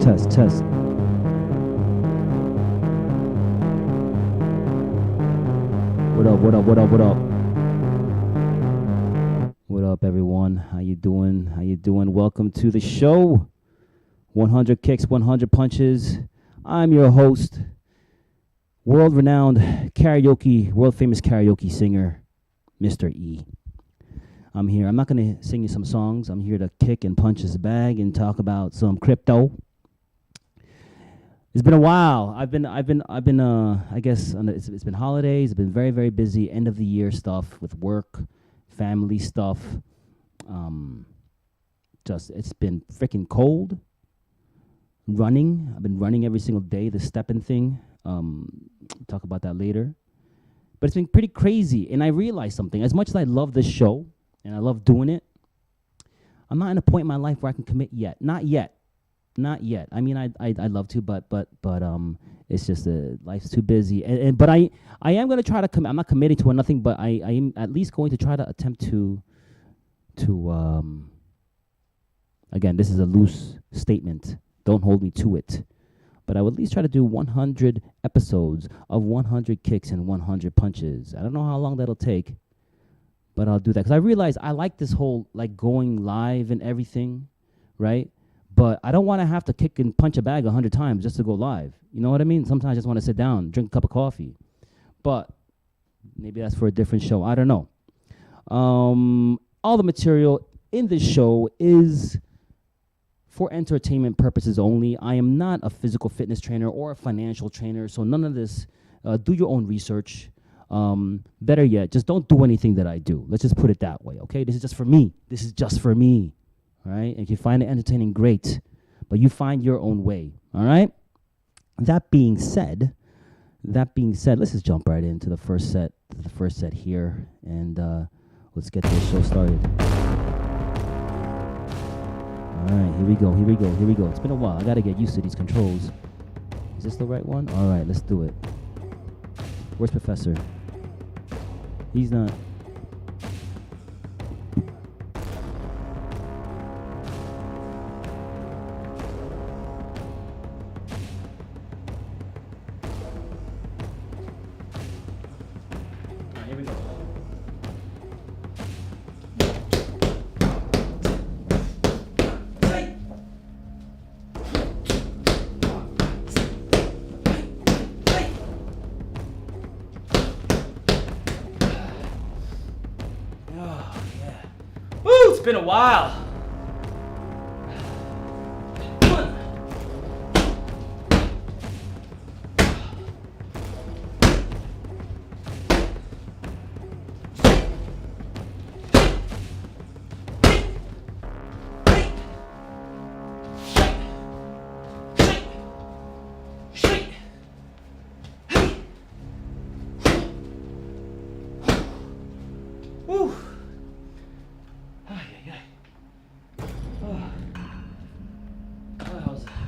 test, test. What up, what up, what up, what up? What up, everyone? How you doing? How you doing? Welcome to the show. 100 kicks, 100 punches. I'm your host, world-renowned karaoke, world-famous karaoke singer, Mr. E. I'm here. I'm not going to sing you some songs. I'm here to kick and punch this bag and talk about some crypto. It's been a while. I've been. I guess it's been holidays. It's been very, very busy. End of the year stuff with work, family stuff. It's been freaking cold. Running. I've been running every single day. The stepping thing. Talk about that later. But it's been pretty crazy. And I realized something. As much as I love this show and I love doing it, I'm not in a point in my life where I can commit yet. Not yet. I mean, I'd love to, but it's just life's too busy. But I am going to try to commit. I'm not committing to nothing, but I am at least going to try to attempt to again, this is a loose statement. Don't hold me to it. But I would at least try to do 100 episodes of 100 kicks and 100 punches. I don't know how long that'll take, but I'll do that. Because I realize I like this whole, like, going live and everything, right? But I don't want to have to kick and punch a bag 100 times just to go live. You know what I mean? Sometimes I just want to sit down, drink a cup of coffee. But maybe that's for a different show. I don't know. All the material in this show is for entertainment purposes only. I am not a physical fitness trainer or a financial trainer, so none of this. Do your own research. Better yet, just don't do anything that I do. Let's just put it that way, okay? This is just for me. This is just for me, all right? If you find it entertaining, great, but you find your own way, all right? That being said, let's just jump right into the first set here, and let's get this show started. All right, here we go. It's been a while. I got to get used to these controls. Is this the right one? All right, let's do it. Where's Professor? He's not. Here we go. It's been a while.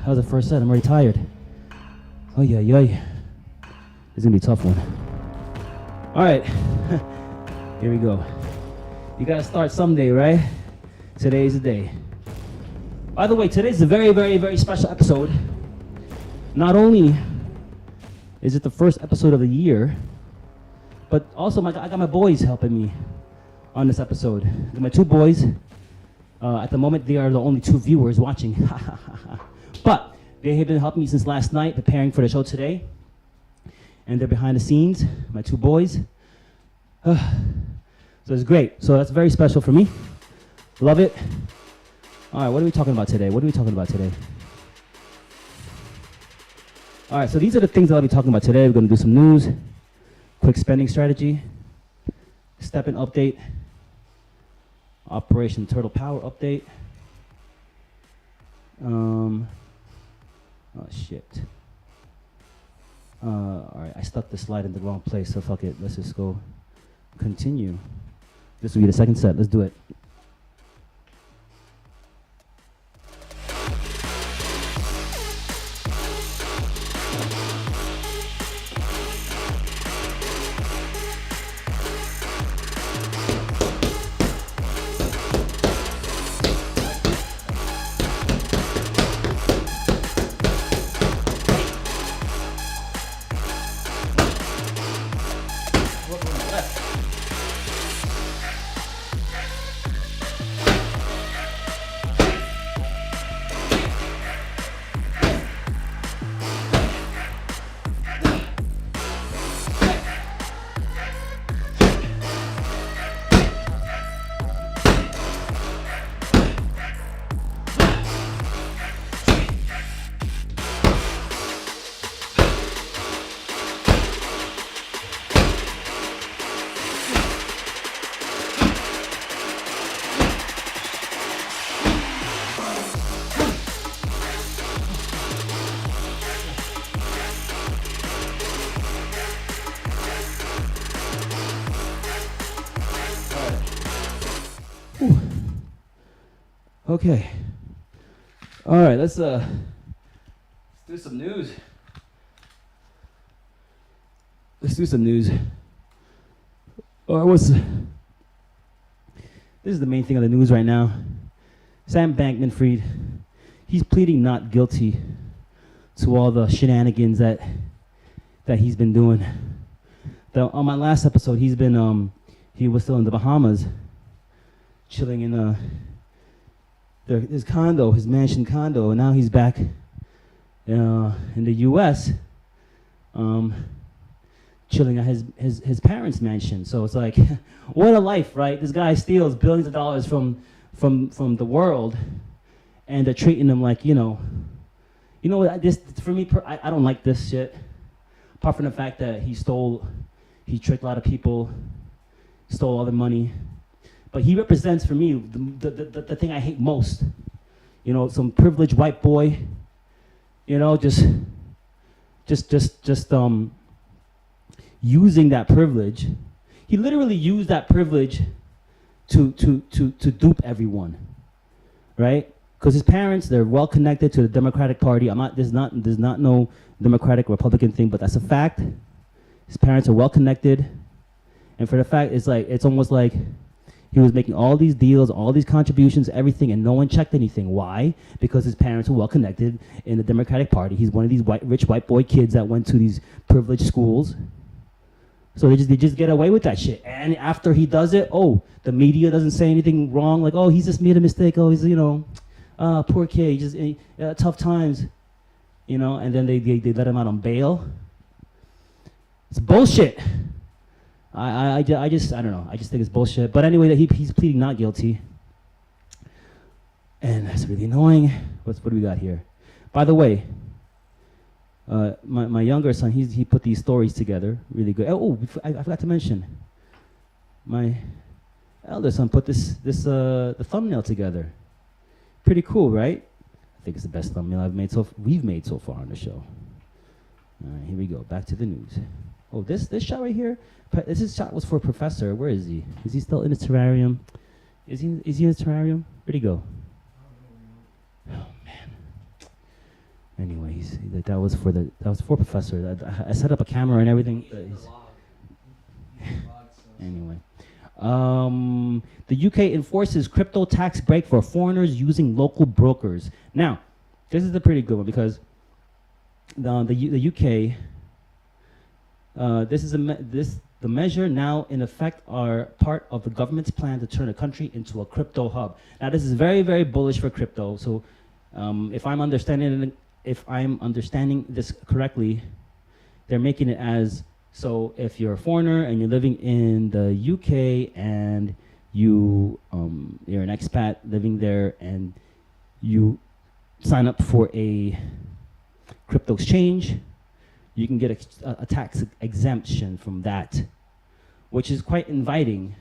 That was the first set. I'm already tired. Oh, yeah. This is going to be a tough one. All right. Here we go. You got to start someday, right? Today's the day. By the way, today's a very, very, very special episode. Not only is it the first episode of the year, but also I got my boys helping me on this episode. I got my two boys. At the moment, they are the only two viewers watching. But they have been helping me since last night, preparing for the show today. And they're behind the scenes, my two boys. So it's great. So that's very special for me. Love it. All right, what are we talking about today? All right, so these are the things that I'll be talking about today. We're going to do some news, quick spending strategy, step-in update, Operation Turtle Power update. Oh shit. All right, I stuck the slide in the wrong place, so fuck it. Let's just go continue. This will be the second set. Let's do it. Okay. All right, let's do some news. Let's do some news. This is the main thing on the news right now. Sam Bankman-Fried, he's pleading not guilty to all the shenanigans that he's been doing. On my last episode, he was still in the Bahamas, chilling in his condo, his mansion condo, and now he's back in the U.S. Chilling at his parents' mansion. So it's like, what a life, right? This guy steals billions of dollars from the world, and they're treating him like, this for me, I don't like this shit. Apart from the fact that he tricked a lot of people, stole all their money. But he represents for me the thing I hate most. Some privileged white boy, just using that privilege. He literally used that privilege to dupe everyone, right? Because his parents, they're well connected to the Democratic Party. There's not no Democratic Republican thing, but that's a fact. His parents are well connected, and for the fact, it's almost like he was making all these deals, all these contributions, everything, and no one checked anything. Why? Because his parents were well connected in the Democratic Party. He's one of these rich white boy kids that went to these privileged schools. So they just get away with that shit. And after he does it, the media doesn't say anything wrong, like, he just made a mistake. He's poor kid, just tough times, and then they let him out on bail. It's bullshit. I don't know. I just think it's bullshit. But anyway, he's pleading not guilty, and that's really annoying. What do we got here? By the way, my younger son, he put these stories together, really good. I forgot to mention, my elder son put the thumbnail together. Pretty cool, right? I think it's the best thumbnail we've made so far on the show. All right, here we go. Back to the news. This shot right here. This shot was for Professor. Where is he? Is he still in his terrarium? Is he in his terrarium? Where'd he go? Oh man. Anyway, that was for Professor. I set up a camera and everything. Anyway. The UK enforces crypto tax break for foreigners using local brokers. Now, this is a pretty good one because the UK, the measure now in effect are part of the government's plan to turn the country into a crypto hub. Now, this is very, very bullish for crypto. So, if I'm understanding this correctly, they're making it as, so if you're a foreigner and you're living in the UK and you're an expat living there and you sign up for a crypto exchange, you can get a tax exemption from that, which is quite inviting,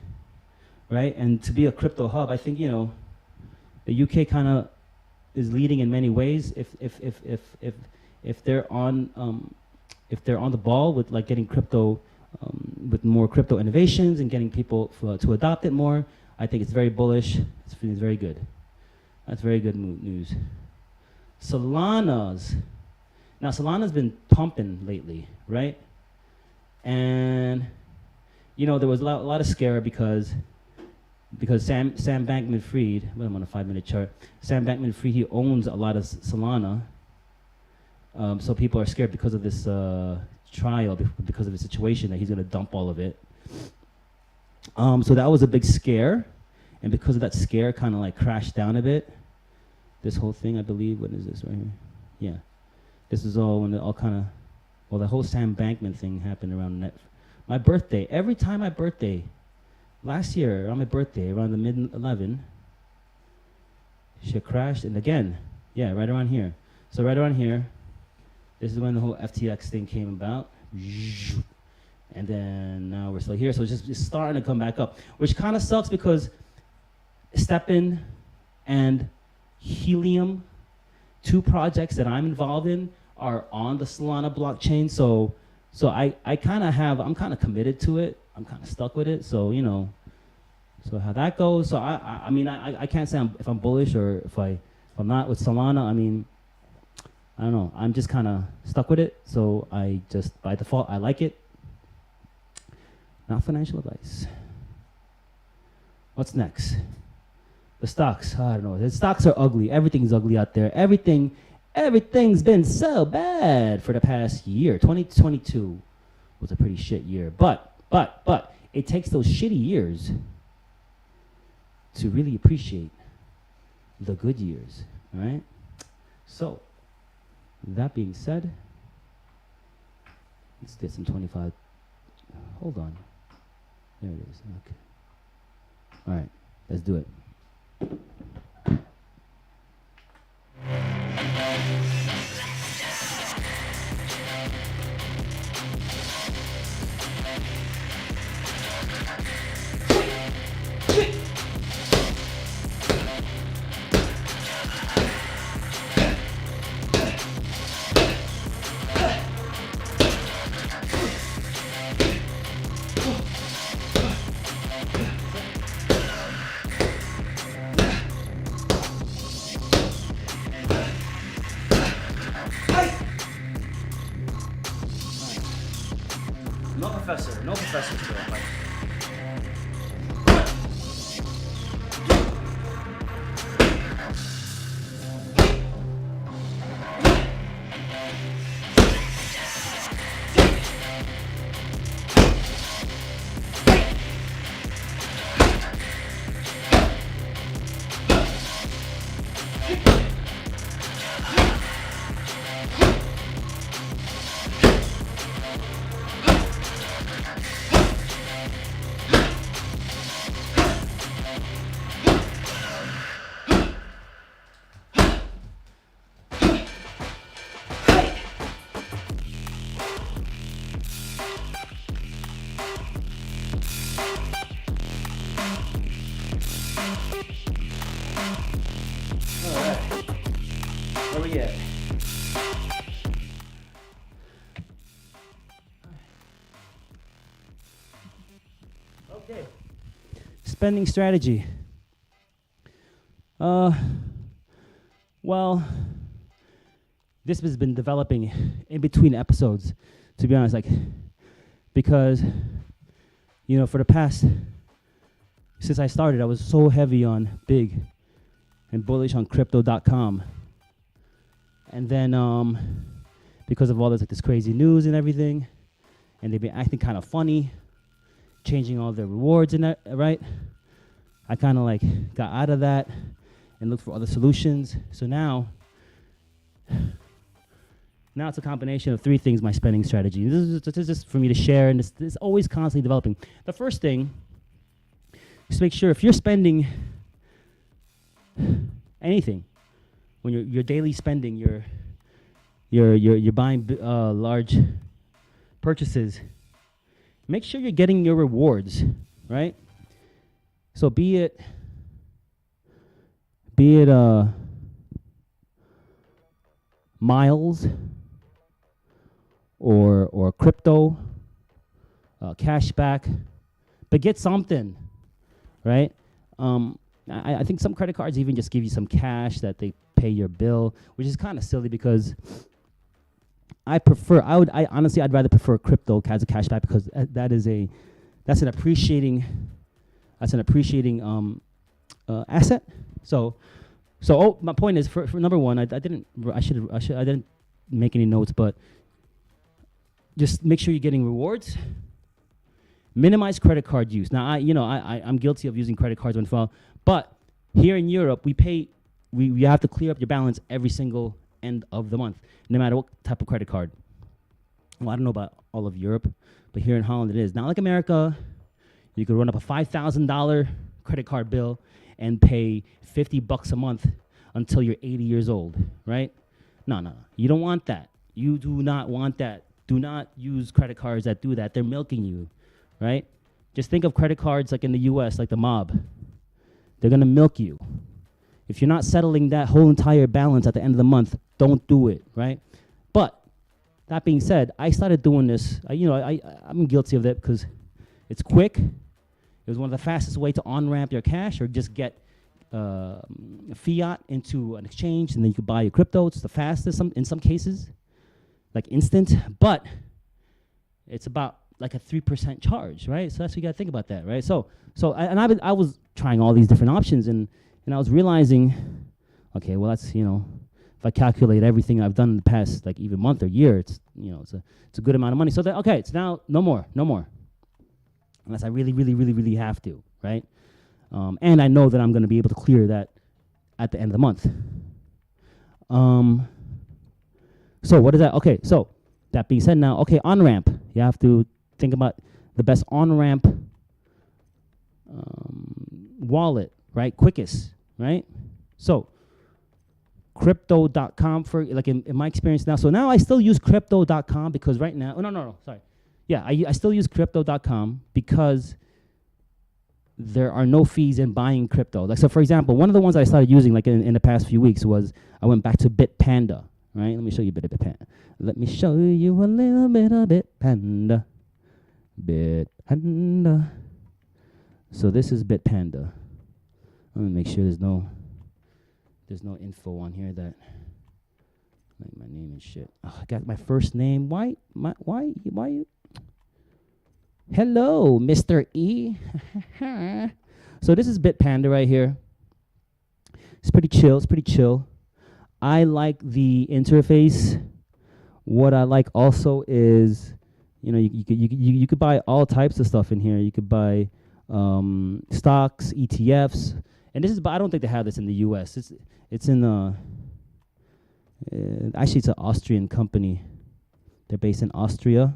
right? And to be a crypto hub, I think, the UK kind of is leading in many ways. If they're on the ball with like getting crypto, with more crypto innovations and getting people to adopt it more, I think it's very bullish. It's very good. That's very good news. Solana's been pumping lately, right? And there was a lot of scare because Sam Bankman-Fried, I'm on a 5-minute chart. Sam Bankman-Fried, he owns a lot of Solana. So people are scared because of this trial, because of the situation that he's going to dump all of it. So that was a big scare, and because of that scare, kind of like crashed down a bit. This whole thing, I believe, what is this right here? Yeah, this is all when the whole Sam Bankman thing happened around my birthday. Every time my birthday, last year on my birthday, around the mid-11, shit crashed, and again, yeah, right around here. So right around here, this is when the whole FTX thing came about. And then now we're still here. So it's starting to come back up, which kind of sucks because STEPN and Helium, two projects that I'm involved in, are on the Solana blockchain. So I'm kind of committed to it. I'm kind of stuck with it. So, So how that goes. So I mean, I can't say if I'm bullish or if I'm not with Solana. I mean, I don't know. I'm just kind of stuck with it. So I just, by default, I like it. Not financial advice. What's next? The stocks. I don't know. The stocks are ugly. Everything's ugly out there. Everything's been so bad for the past year. 2022 was a pretty shit year. But it takes those shitty years to really appreciate the good years, all right? So, that being said, let's get some 25. Hold on. There it is. Okay. All right, let's do it. No professor still. Like. Where we at? Okay. Spending strategy. Well, this has been developing in between episodes, to be honest, like, because, you know, for the past, since I started, I was so heavy on big and bullish on crypto.com. And then, because of all this, like, this crazy news and everything, and they've been acting kind of funny, changing all their rewards and that, right? I kind of like got out of that and looked for other solutions. So now it's a combination of three things, my spending strategy. This is just for me to share, and this is always constantly developing. The first thing is to make sure if you're spending anything, when you're daily spending, you're buying large purchases, make sure you're getting your rewards, right? So be it miles or crypto, cash back, but get something, right? I think some credit cards even just give you some cash that they pay your bill, which is kind of silly because I'd rather prefer crypto as a cashback because that's an appreciating asset. So my point is for number one, I didn't make any notes, but just make sure you're getting rewards. Minimize credit card use. Now I'm guilty of using credit cards when fall, but here in Europe we have to clear up your balance every single end of the month, no matter what type of credit card. Well, I don't know about all of Europe, but here in Holland it is. Not like America, you could run up a $5,000 credit card bill and pay $50 a month until you're 80 years old, right? No. You don't want that. You do not want that. Do not use credit cards that do that. They're milking you, right? Just think of credit cards like in the US, like the mob. They're gonna milk you. If you're not settling that whole entire balance at the end of the month, don't do it, right? But that being said, I started doing this. I'm guilty of that because it's quick, It was one of the fastest way to on-ramp your cash or just get fiat into an exchange, and then you could buy your crypto. It's the fastest in some cases, like instant, but it's about like a 3% charge, right? So that's what you got to think about that, right? I was trying all these different options, and I was realizing, okay, well, that's, if I calculate everything I've done in the past, like even month or year, it's, it's a good amount of money. So that, okay, it's now no more, unless I really, really, really, really have to, right? And I know that I'm going to be able to clear that at the end of the month. So what is that? Okay, so that being said now, okay, on-ramp. You have to think about the best on-ramp wallet, right? Quickest, right? So crypto.com for, like in my experience now. So now I still use crypto.com because right now, sorry. Yeah, I still use crypto.com because there are no fees in buying crypto. Like, so for example, one of the ones I started using like in the past few weeks was I went back to Bitpanda, right? Let me show you a bit of Bitpanda. Let me show you a little bit of Bitpanda. Bitpanda. So this is Bitpanda. Let me make sure there's no info on here that like my name and shit. Oh, I got my first name. Why you? Hello, Mr. E. So this is Bitpanda right here. It's pretty chill. I like the interface. What I like also is, you could buy all types of stuff in here. You could buy stocks, ETFs, and this is. But I don't think they have this in the U.S. It's in actually it's an Austrian company. They're based in Austria.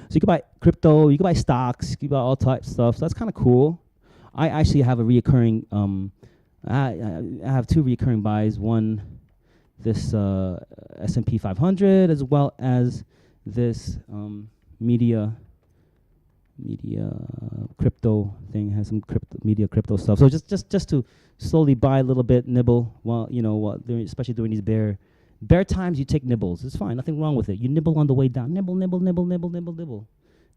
So you can buy crypto, you can buy stocks, you can buy all types of stuff. So that's kind of cool. I actually have a reoccurring, I have two reoccurring buys. One, this S&P 500, as well as this media crypto thing. Has some crypto stuff. So just to slowly buy a little bit, nibble while especially during these bear times. You take nibbles. It's fine. Nothing wrong with it. You nibble on the way down. Nibble.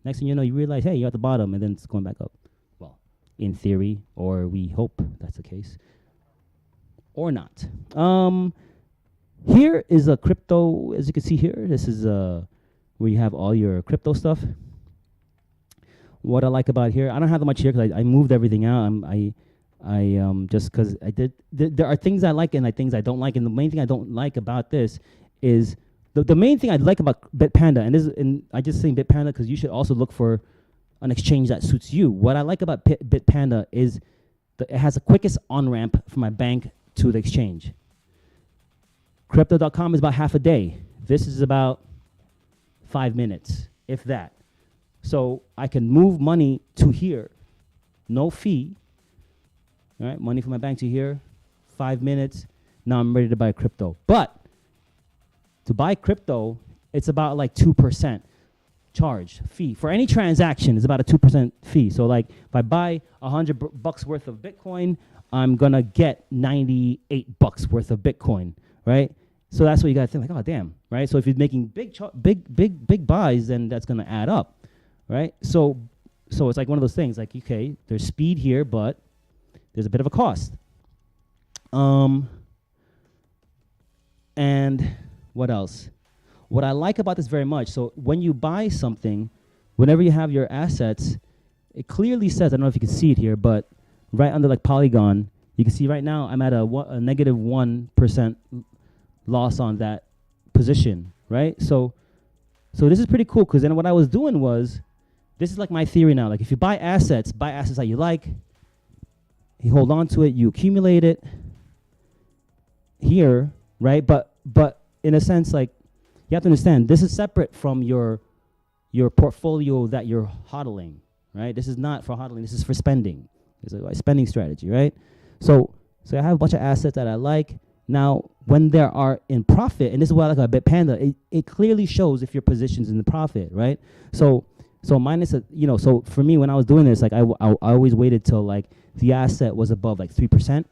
Next thing you know, you realize, hey, you're at the bottom, and then it's going back up. Well, in theory, or we hope that's the case, or not. Here is a crypto. As you can see here, this is where you have all your crypto stuff. What I like about here, I don't have that much here because I moved everything out. Just because I did. There are things I like and things I don't like, and the main thing I don't like about this is the main thing I like about Bitpanda, and I just say Bitpanda because you should also look for an exchange that suits you. What I like about Bitpanda is it has the quickest on-ramp from my bank to the exchange. Crypto.com is about half a day. This is about 5 minutes, if that. So I can move money to here, no fee. All right, money from my bank to here, 5 minutes. Now I'm ready to buy crypto. But to buy crypto, it's about like 2% charge fee. For any transaction, it's about a 2% fee. So like if I buy $100 worth of Bitcoin, I'm gonna get $98 worth of Bitcoin, right? So that's what you gotta think, like, oh damn, right? So if you're making big buys, then that's gonna add up, right? So it's like one of those things, like, okay, there's speed here, but there's a bit of a cost. And what else? What I like about this very much, so when you buy something, whenever you have your assets, it clearly says, I don't know if you can see it here, but right under like Polygon, you can see right now I'm at a negative 1% loss on that position, right? So this is pretty cool, because then what I was doing was, this is like my theory now, like if you buy assets that you like, you hold on to it, you accumulate it here, right? But in a sense, like, you have to understand, this is separate from your portfolio that you're hodling, right? This is not for hodling, this is for spending. It's a spending strategy, right? So I have a bunch of assets that I like. Now, when they are in profit, and this is what I like about Bitpanda, it clearly shows if your position's in the profit, right? So minus so for me, when I was doing this, like I always waited till like the asset was above like 3%. It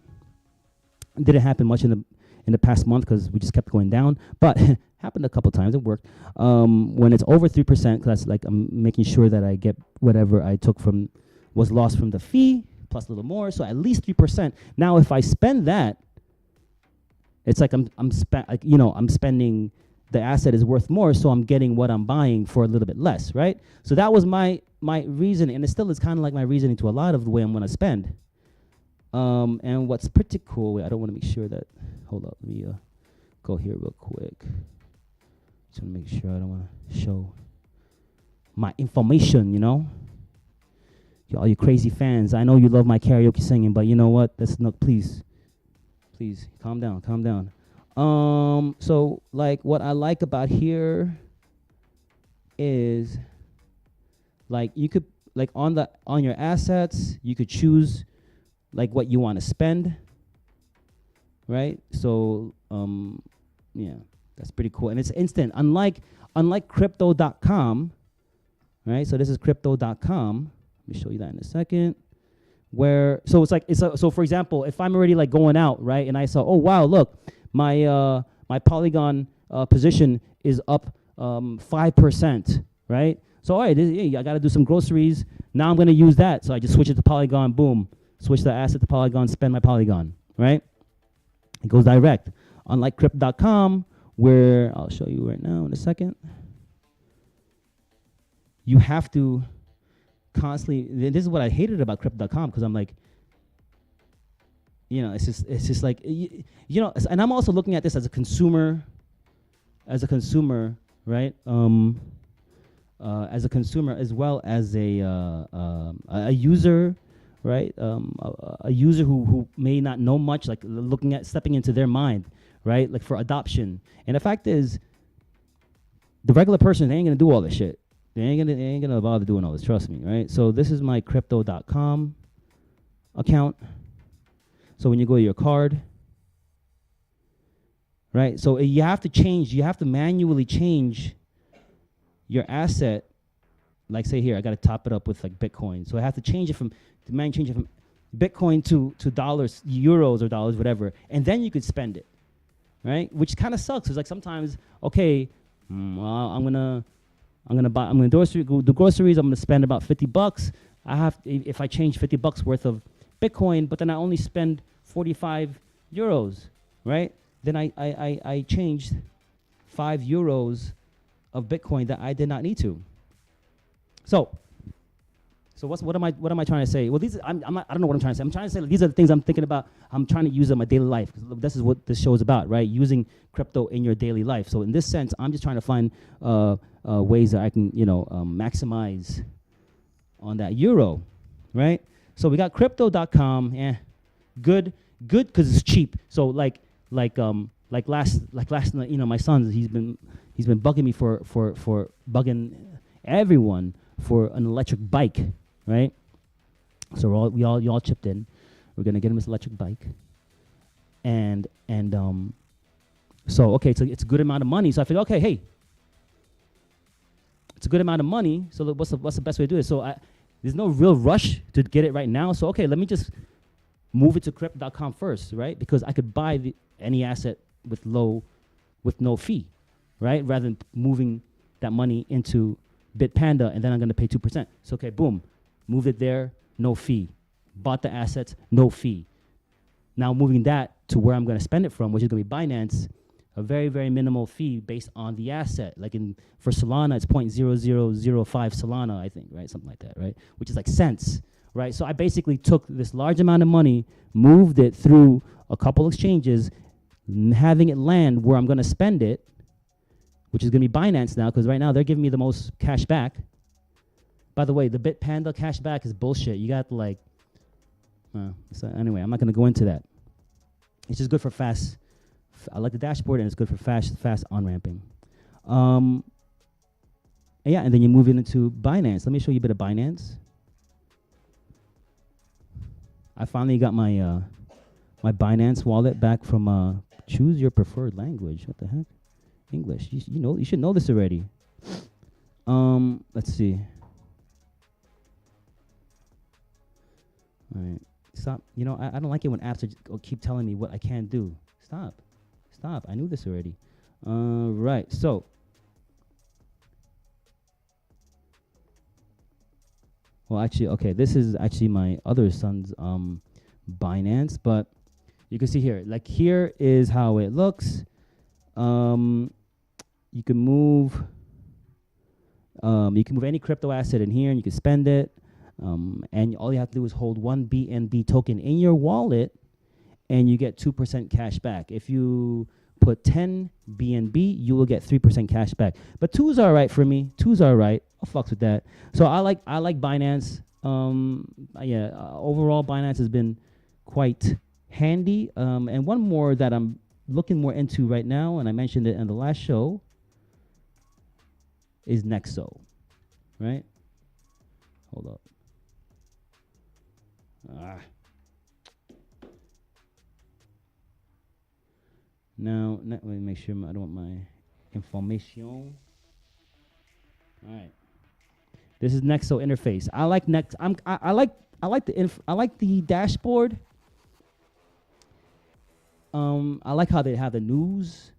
didn't happen much in the past month because we just kept going down, but happened a couple times. It worked. When it's over 3%, because like I'm making sure that I get whatever I took from was lost from the fee, plus a little more, so at least 3%. Now, if I spend that, it's like I'm spending, the asset is worth more, so I'm getting what I'm buying for a little bit less, right? So that was my reasoning, and it still is kind of like my reasoning to a lot of the way I'm going to spend. And what's pretty cool, wait, I don't want to make sure that, hold up, let me go here real quick. Just want to make sure I don't want to show my information, you know? All you crazy fans, I know you love my karaoke singing, but you know what? That's not, please, calm down, calm down. So like what I like about here is like you could, like on your assets, you could choose like what you want to spend, right? So yeah, that's pretty cool, and it's instant. Unlike crypto.com, right? So this is crypto.com. Let me show you that in a second. Where so it's like so for example, if I'm already like going out, right, and I saw, oh wow, look, my Polygon position is up 5%, right? So all right, I got to do some groceries. Now I'm going to use that, so I just switch it to Polygon. Boom, switch the asset to Polygon, spend my Polygon, right? It goes direct. Unlike crypto.com, where I'll show you right now in a second, you have to constantly, this is what I hated about crypto.com, because I'm like, you know, it's just like, you know, and I'm also looking at this as a consumer, right? As a consumer as well as a user, right? A user who may not know much, like looking at stepping into their mind, right? Like for adoption. And the fact is, the regular person, they ain't gonna do all this shit. They ain't gonna bother doing all this, trust me, right? So this is my crypto.com account. So when you go to your card, right? So you have to manually change your asset. Like say here, I gotta top it up with like Bitcoin. So I have to change it from Bitcoin to dollars, euros or dollars, whatever. And then you could spend it, right? Which kind of sucks. It's like sometimes, okay, well, I'm gonna do groceries. I'm gonna spend about $50. If I change $50 worth of Bitcoin, but then I only spend 45 euros, right? Then I changed 5 euros of Bitcoin that I did not need to. So what am I trying to say? Well, I don't know what I'm trying to say. I'm trying to say these are the things I'm thinking about. I'm trying to use in my daily life, because this is what this show is about, right? Using crypto in your daily life. So in this sense, I'm just trying to find ways that I can, maximize on that euro, right? So we got crypto.com. Good because it's cheap. So like last night, my son, he's been bugging me for bugging everyone for an electric bike, right? So we all chipped in. We're gonna get him this electric bike, and so okay, so it's a good amount of money. So I figured, okay, hey, it's a good amount of money. So what's the best way to do it? So there's no real rush to get it right now. So okay, let me just move it to crypto.com first, right? Because I could buy any asset with no fee, right? Rather than moving that money into Bitpanda and then I'm going to pay 2%. So okay, boom, move it there, no fee. Bought the assets, no fee. Now moving that to where I'm going to spend it from, which is going to be Binance, a very, very minimal fee based on the asset. Like for Solana, it's 0.0005 Solana, I think, right? Something like that, right? Which is like cents, right? So I basically took this large amount of money, moved it through a couple exchanges, having it land where I'm going to spend it, which is going to be Binance now, because right now they're giving me the most cash back. By the way, the Bitpanda cash back is bullshit. You got like, so anyway, I'm not going to go into that. It's just good for fast. I like the dashboard, and it's good for fast on-ramping. And then you move it into Binance. Let me show you a bit of Binance. I finally got my my Binance wallet back from choose your preferred language. What the heck? English. You should know this already. Let's see. All right. Stop. I don't like it when apps keep telling me what I can't do. Stop. I knew this already. Right. So. Well, actually, okay, this is actually my other son's Binance, but you can see here, like here is how it looks. You can move any crypto asset in here and you can spend it. And all you have to do is hold one BNB token in your wallet and you get 2% cash back. If you put 10 BNB, you will get 3% cash back. But 2's all right for me. 2's all right. I'll fucks with that. So I like Binance. Overall Binance has been quite handy. And one more that I'm looking more into right now, and I mentioned it in the last show, is Nexo, right? Hold up. Now, let me make sure I don't want my information. All right. This is Nexo interface. I like I like the dashboard. I like how they have the news.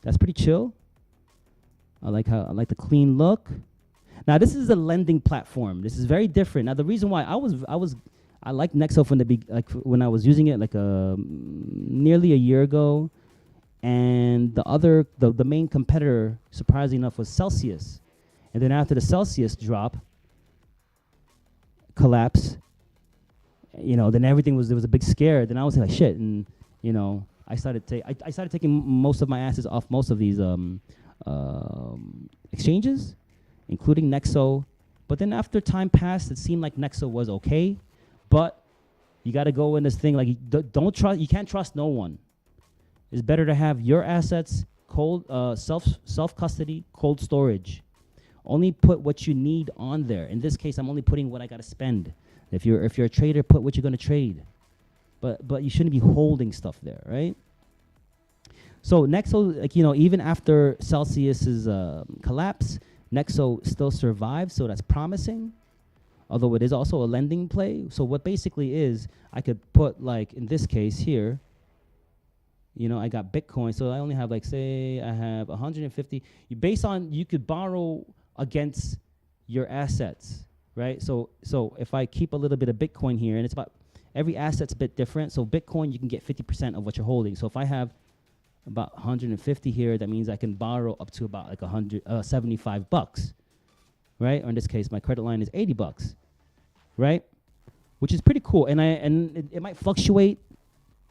That's pretty chill. I like the clean look. Now this is a lending platform. This is very different. Now the reason why I liked Nexo from when I was using it nearly a year ago, and the main competitor, surprisingly enough, was Celsius, and then after the Celsius drop, collapse, then everything there was a big scare. Then I was like shit, and I started taking most of my assets off most of these exchanges, including Nexo. But then after time passed, it seemed like Nexo was okay, but you got to go in this thing like you can't trust no one. It's better to have your assets cold, self custody, cold storage. Only put what you need on there. In this case, I'm only putting what I got to spend. If you're a trader, put what you're going to trade. But you shouldn't be holding stuff there, right? So Nexo, even after Celsius's collapse, Nexo still survives, so that's promising. Although it is also a lending play. So what basically is, I could put in this case here, I got Bitcoin, so I only have say I have 150. You could borrow against your assets, right? So if I keep a little bit of Bitcoin here, and it's about every asset's a bit different. So Bitcoin, you can get 50% of what you're holding. So if I have about 150 here, that means I can borrow up to about $75, right? Or in this case, my credit line is $80, right? Which is pretty cool, and it might fluctuate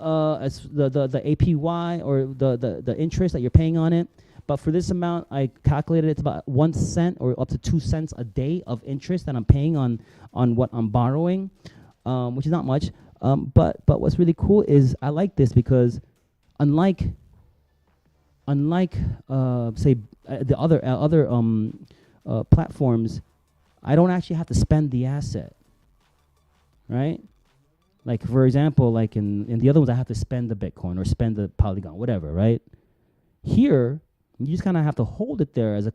as the APY or the interest that you're paying on it. But for this amount, I calculated it's about 1 cent or up to 2 cents a day of interest that I'm paying on what I'm borrowing, which is not much. But what's really cool is I like this because unlike say the other platforms, I don't actually have to spend the asset, right? Like for example, in the other ones, I have to spend the Bitcoin or spend the Polygon, whatever, right? Here, you just kind of have to hold it there as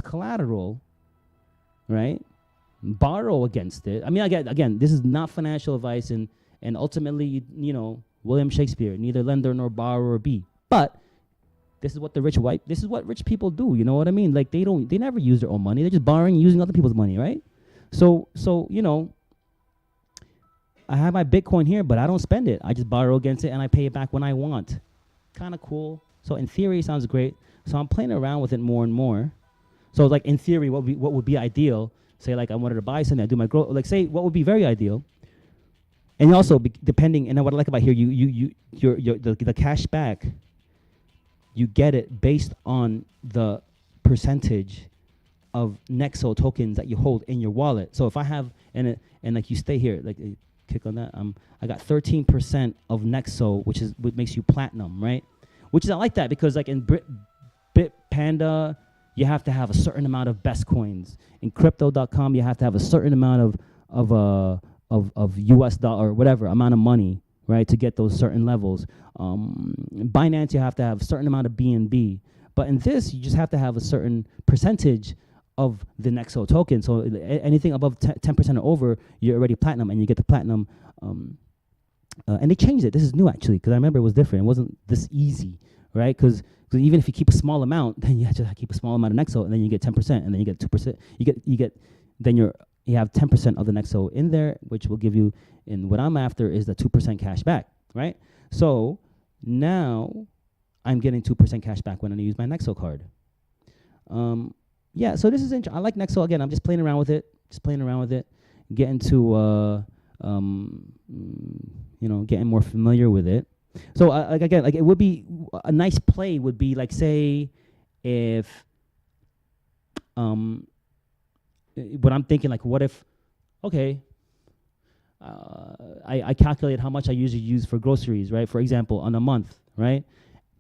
collateral, right? Borrow against it. I mean, again, this is not financial advice, and ultimately, William Shakespeare, neither lender nor borrower be. But this is what this is what rich people do. You know what I mean? Like they never use their own money. They're just borrowing, using other people's money, right? So I have my Bitcoin here, but I don't spend it. I just borrow against it and I pay it back when I want. Kind of cool. So in theory, it sounds great. So I'm playing around with it more and more. So in theory, what would be ideal? Say I wanted to buy something, I do my growth. Say what would be very ideal. And also depending, and what I like about here, the cash back, you get it based on the percentage of Nexo tokens that you hold in your wallet. So if I have and you stay here, click on that. I got 13% of Nexo, which makes you platinum, right? Which is I like that because in Bitpanda, you have to have a certain amount of best coins. In Crypto.com, you have to have a certain amount of US dollar or whatever amount of money, right, to get those certain levels. Binance, you have to have a certain amount of BNB. But in this, you just have to have a certain percentage of the Nexo token. So anything above 10% or over, you're already platinum, and you get the platinum. And they changed it. This is new, actually, because I remember it was different. It wasn't this easy, right? Because even if you keep a small amount, then you have to keep a small amount of Nexo, and then you get 10%, and then you get 2%. You get then you're you have 10% of the Nexo in there, which will give you, and what I'm after is the 2% cash back, right? So now I'm getting 2% cash back when I use my Nexo card. Yeah, so this is interesting. I like Nexo. Again, I'm just playing around with it, getting to, getting more familiar with it. So again, it would be a nice play would be like, say, if what I'm thinking, like, what if, okay, I calculate how much I usually use for groceries, right? For example, on a month, right?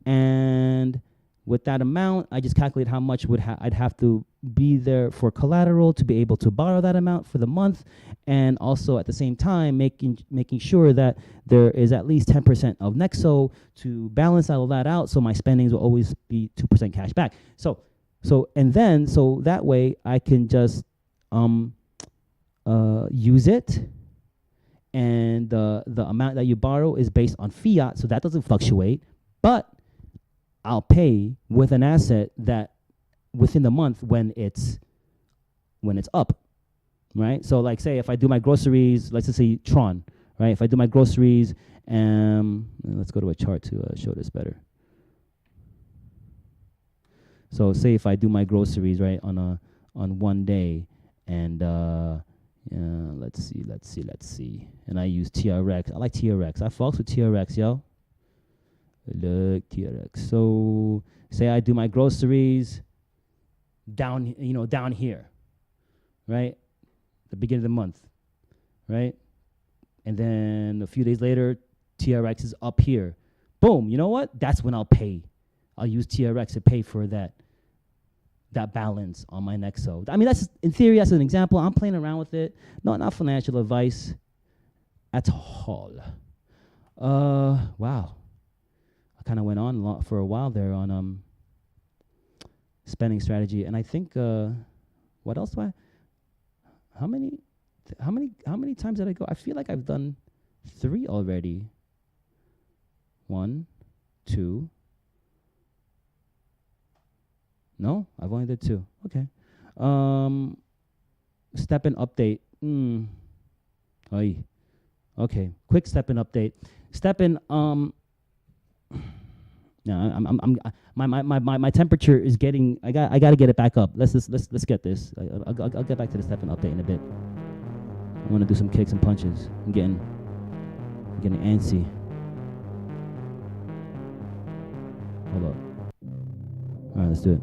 And with that amount, I just calculate how much I'd have to be there for collateral to be able to borrow that amount for the month, and also at the same time making sure that there is at least 10% of Nexo to balance all of that out, so my spendings will always be 2% cash back. So that way I can just use it, and the amount that you borrow is based on fiat, so that doesn't fluctuate, but I'll pay with an asset that within the month when it's up, right? So like, say if I do my groceries, let's just say Tron, right? If I do my groceries, let's go to a chart to show this better. So say if I do my groceries, right, on one day, and let's see, and I use TRX. I like TRX. I fucks with TRX, yo. Look, TRX. So say I do my groceries down here, right? The beginning of the month, right? And then a few days later, TRX is up here. Boom, you know what? That's when I'll pay. I'll use TRX to pay for that balance on my Nexo. I mean, that's, in theory, that's an example. I'm playing around with it. No, not financial advice at all. Wow. Kind of went on for a while there on spending strategy, and I think what else do I? How many times did I go? I feel like I've done 3 already. 1, 2. No, I've only did 2. Okay. Step in update. Okay. Quick step in update. Step in. No, my temperature is getting. I got to get it back up. Let's get this. I'll get back to the step and update in a bit. I want to do some kicks and punches. I'm getting antsy. Hold up. All right, let's do it.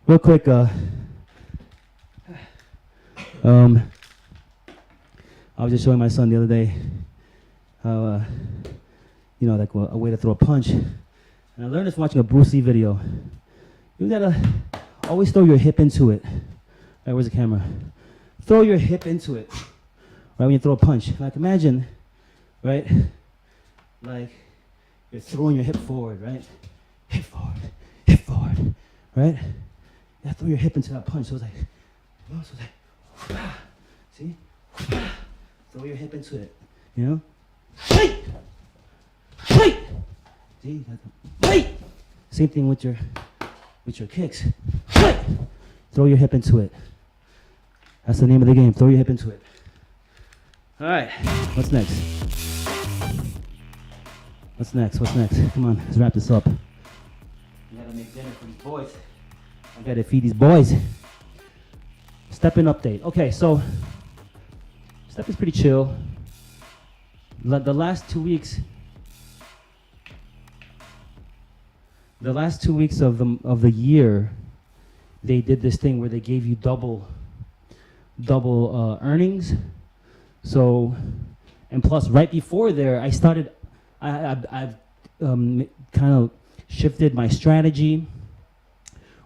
Real quick, I was just showing my son the other day how, like a way to throw a punch. And I learned this from watching a Bruce Lee video. You gotta always throw your hip into it. Right, where's the camera? Throw your hip into it, right, when you throw a punch. Like, imagine, right, like you're throwing your hip forward, right? Hip forward, right? You have to throw your hip into that punch. So it's like, see? Throw your hip into it, you know? Hey! See? Hey! Same thing with your kicks. Hey! Throw your hip into it. That's the name of the game. Throw your hip into it. All right. What's next? What's next? What's next? Come on, let's wrap this up. I gotta make dinner for these boys. I gotta feed these boys. Step-in update. Okay, so step is pretty chill. The last 2 weeks of the year, they did this thing where they gave you double earnings. So, and plus, right before there, I've kind of shifted my strategy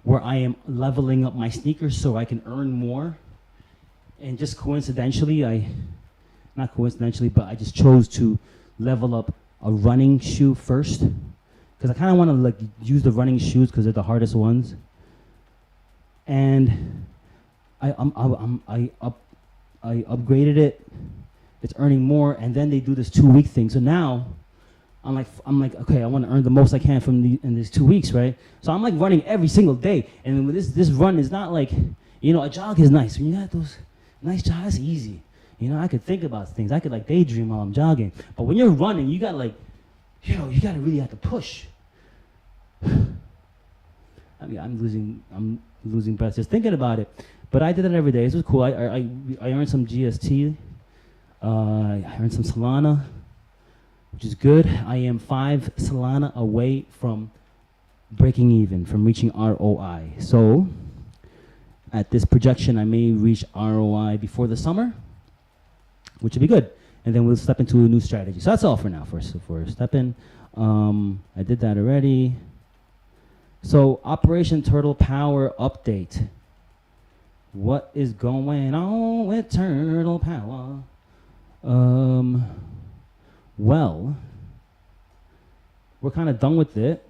where I am leveling up my sneakers so I can earn more. And just coincidentally, not coincidentally, but I just chose to level up a running shoe first, because I kind of want to like use the running shoes because they're the hardest ones. And I upgraded it. It's earning more, and then they do this 2-week thing. So now I'm like, okay, I want to earn the most I can in these 2 weeks, right? So I'm like running every single day, and this run is not like, a jog is nice. When you got those nice jogs, it's easy. I could think about things. I could like daydream while I'm jogging. But when you're running, you got like, you gotta really have to push. I mean, I'm losing breath just thinking about it. But I did it every day. This was cool. I earned some GST. I earned some Solana, which is good. I am 5 Solana away from breaking even, from reaching ROI. So at this projection, I may reach ROI before the summer, which would be good. And then we'll step into a new strategy. So that's all for now for step in. I did that already. So Operation Turtle Power update. What is going on with Turtle Power? Well, we're kind of done with it.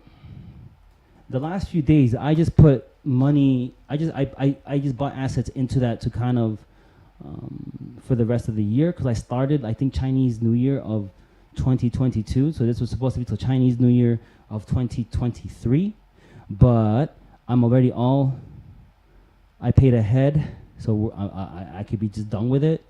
The last few days, I just put money. I just bought assets into that to kind of for the rest of the year, because I started, I think, Chinese New Year of 2022. So this was supposed to be till Chinese New Year of 2023, but I'm already I paid ahead, so I could be just done with it.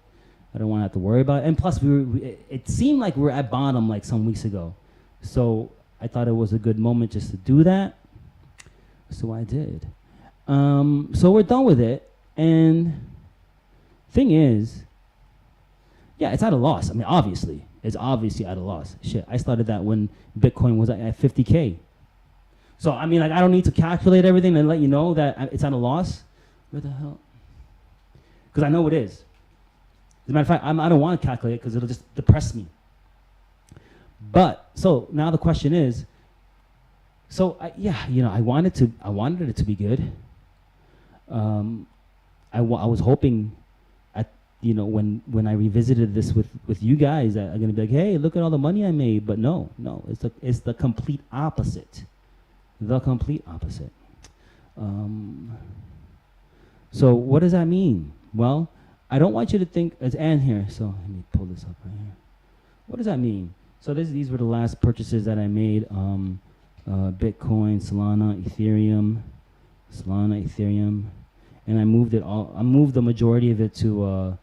I don't want to have to worry about it. And plus, it seemed like we were at bottom like some weeks ago. So I thought it was a good moment just to do that. So I did. So we're done with it. And thing is, yeah, it's at a loss. I mean, obviously. It's obviously at a loss. Shit, I started that when Bitcoin was at 50K. So, I mean, like, I don't need to calculate everything and let you know that it's at a loss. Where the hell? Because I know it is. As a matter of fact, I don't want to calculate it because it'll just depress me. But so now the question is, so I wanted it to be good. I was hoping when I revisited this with you guys that I'm gonna be like, hey, look at all the money I made. But no, it's the complete opposite. The complete opposite. So what does that mean? Well, I don't want you to think, it's Ann here, so let me pull this up right here. What does that mean? So these were the last purchases that I made. Bitcoin, Solana, Ethereum, and I moved the majority of it to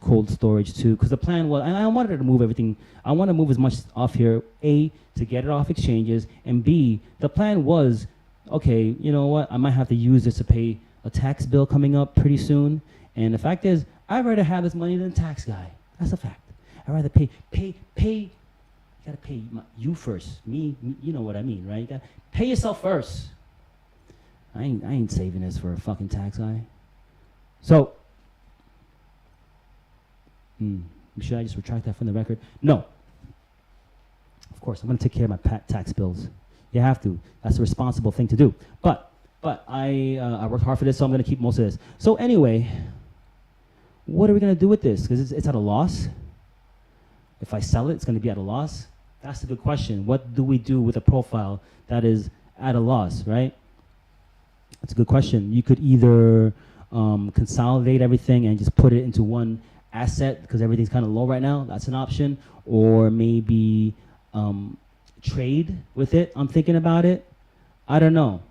cold storage too, because the plan was, and I wanted to move everything. I want to move as much off here, A, to get it off exchanges, and B, the plan was, okay, you know what, I might have to use this to pay a tax bill coming up pretty soon. And the fact is, I'd rather have this money than a tax guy. That's a fact. I'd rather pay. You gotta pay you first. Me, you know what I mean, right? You gotta pay yourself first. I ain't saving this for a fucking tax guy. So, should I just retract that from the record? No. Of course, I'm gonna take care of my tax bills. You have to. That's a responsible thing to do. But I worked hard for this, so I'm gonna keep most of this. So anyway, what are we gonna do with this? Because it's at a loss. If I sell it, it's gonna be at a loss. That's the good question. What do we do with a profile that is at a loss, right? That's a good question. You could either consolidate everything and just put it into one asset because everything's kind of low right now. That's an option. Or maybe trade with it. I'm thinking about it. I don't know.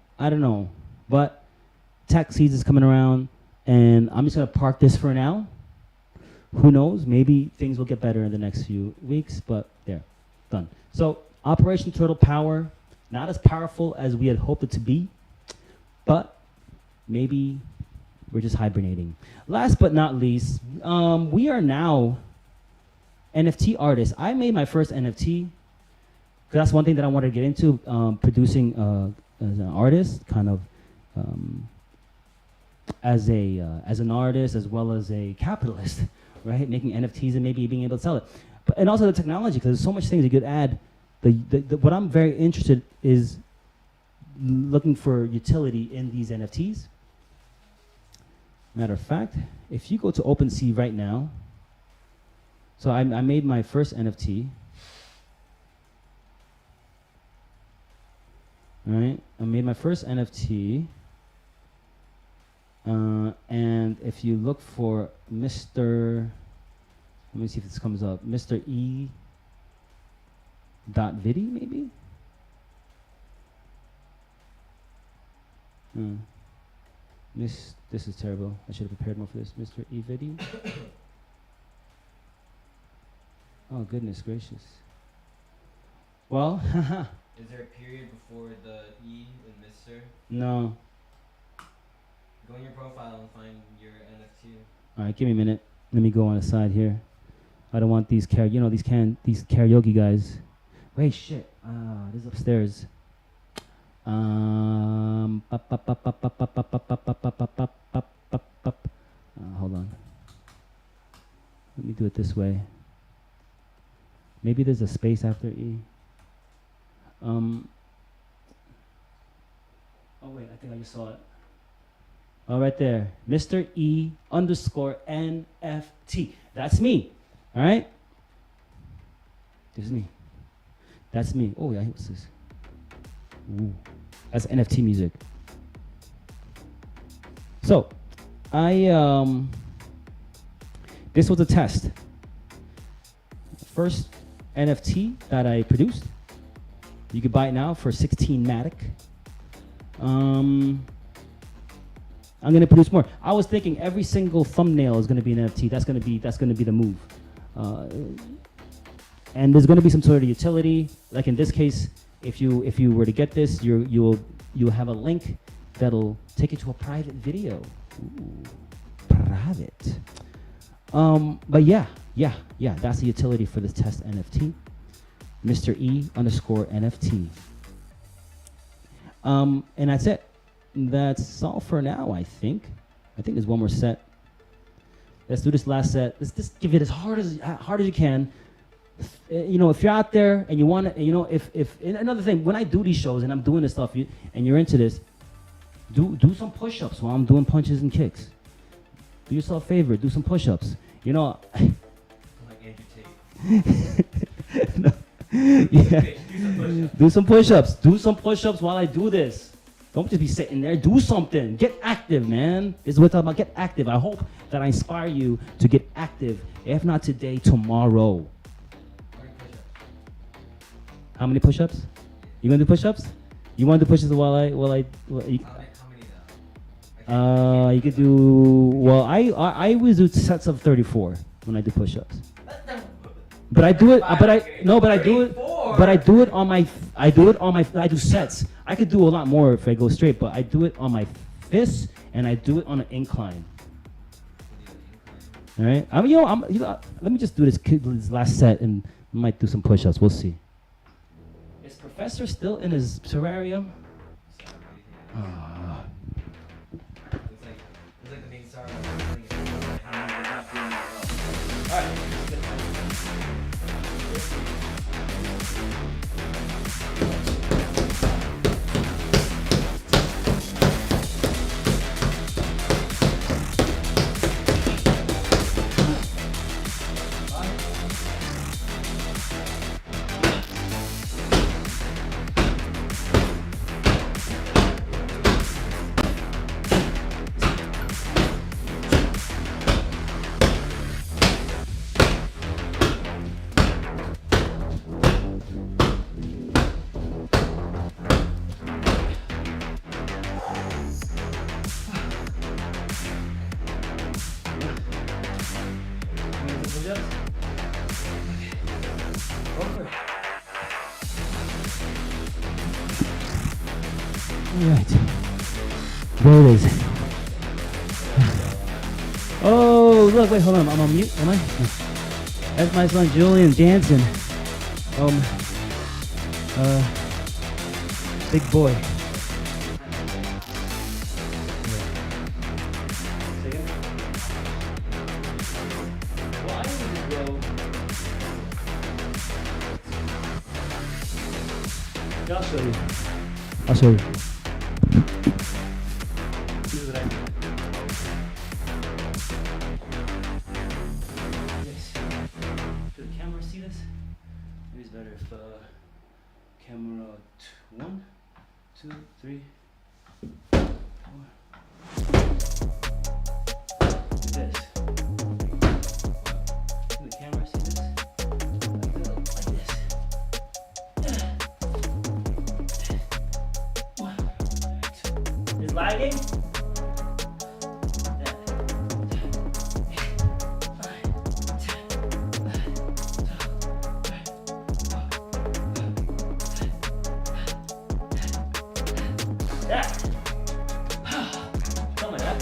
But tax season is coming around, and I'm just gonna park this for now. Who knows? Maybe things will get better in the next few weeks, but there, done. So Operation Turtle Power, not as powerful as we had hoped it to be, but maybe we're just hibernating. Last but not least, we are now NFT artists. I made my first NFT, because that's one thing that I wanted to get into, producing as an artist, kind of as an artist as well as a capitalist, right? Making NFTs and maybe being able to sell it. And also the technology, because there's so much things you could add. What I'm very interested is looking for utility in these NFTs. Matter of fact, if you go to OpenSea right now, so I made my first NFT. All right, I made my first NFT. And if you look for Mr. Let me see if this comes up. Mr. E. .vidi maybe? This is terrible. I should have prepared more for this. Mr. E. Vidi. Oh, goodness gracious. Well, is there a period before the E in Mr.? No. Go in your profile and find your NFT. All right, give me a minute. Let me go on the side here. I don't want these these karaoke guys. Wait, shit. This is upstairs. Hold on. Let me do it this way. Maybe there's a space after E. Oh wait, I think I just saw it. Oh, right there. Mr. E _ NFT. That's me. All right? This is me. That's me. Oh, yeah, what's this? Ooh. That's NFT music. So, this was a test. First NFT that I produced. You can buy it now for 16 MATIC. I'm gonna produce more. I was thinking every single thumbnail is gonna be an NFT. That's gonna be the move. And there's gonna be some sort of utility. Like in this case, if you were to get this, you'll have a link that'll take you to a private video. Ooh, private. But yeah, that's the utility for this test NFT. Mr. E _ NFT. And that's it. That's all for now, I think. I think there's one more set. Let's do this last set. Let's just give it as hard as you can. You know, if you're out there and you want to, you know, if another thing, when I do these shows and I'm doing this stuff, and you're into this, do some push-ups while I'm doing punches and kicks. Do yourself a favor, do some push-ups. You know. Like Andrew Tate. No. Yeah. Do some push-ups. Do some push-ups while I do this. Don't just be sitting there. Do something. Get active, man. This is what I'm talking about. Get active. I hope that I inspire you to get active. If not today, tomorrow. How many push-ups? You gonna do push-ups? You want to do push-ups while I How many though? you could do. Well, I always do sets of 34 when I do push-ups. But I do it. But I do it on my. I do sets. I could do a lot more if I go straight, but I do it on my fists and I do it on an incline. All right. Let me just do this last set and I might do some push-ups. We'll see. Is Professor still in his terrarium? It's like the main star. All right. Alright. There it is. Oh, look, wait, hold on. I'm on mute, am I? That's my son Julian Jansen. Big boy. I'll show you. I'll show you. This is what I do. Yes. Does the camera see this? Maybe it's better if camera 1, 2, 3, 4. Like this. Can the camera see this? Like this. Is lagging? Yeah. Something like that.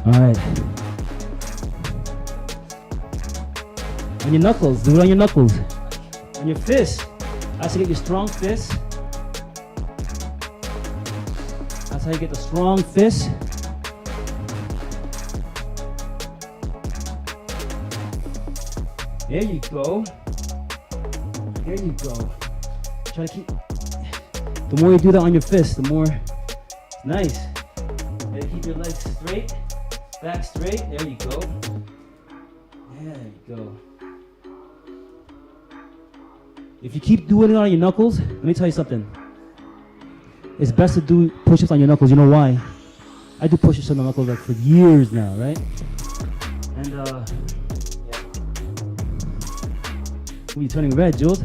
All right. On your knuckles, do it on your knuckles. On your fist. That's how you get your strong fist. That's how you get the strong fist. There you go. There you go. Try to keep. The more you do that on your fist, the more. Nice. You keep your legs straight, back straight. There you go. There you go. If you keep doing it on your knuckles, let me tell you something. It's best to do push-ups on your knuckles. You know why? I do push-ups on my knuckles like for years now, right? And yeah. Ooh, you're turning red, Jules.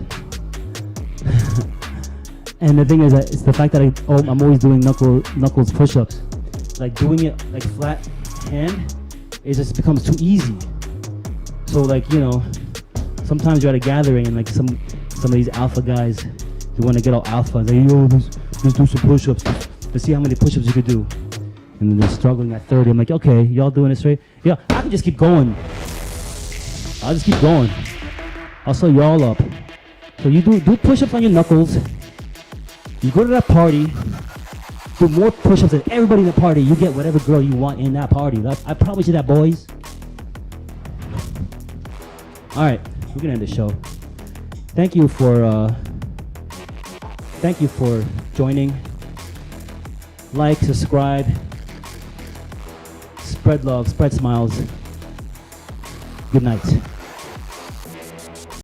And the thing is that it's the fact that I'm always doing knuckles push-ups. Like doing it like flat hand, it just becomes too easy. So like, you know, sometimes you're at a gathering and like some of these alpha guys, they want to get all alpha. They're like, yo, let's do some push-ups. Let's see how many push-ups you could do. And then they're struggling at 30. I'm like, okay, y'all doing this right? Yeah, I can just keep going. I'll just keep going. I'll sew y'all up. So you do push-ups on your knuckles. You go to that party, do more push-ups than everybody in the party. You get whatever girl you want in that party. I promise you that, boys. All right, we're gonna end the show. Thank you for joining. Like, subscribe, spread love, spread smiles. Good night.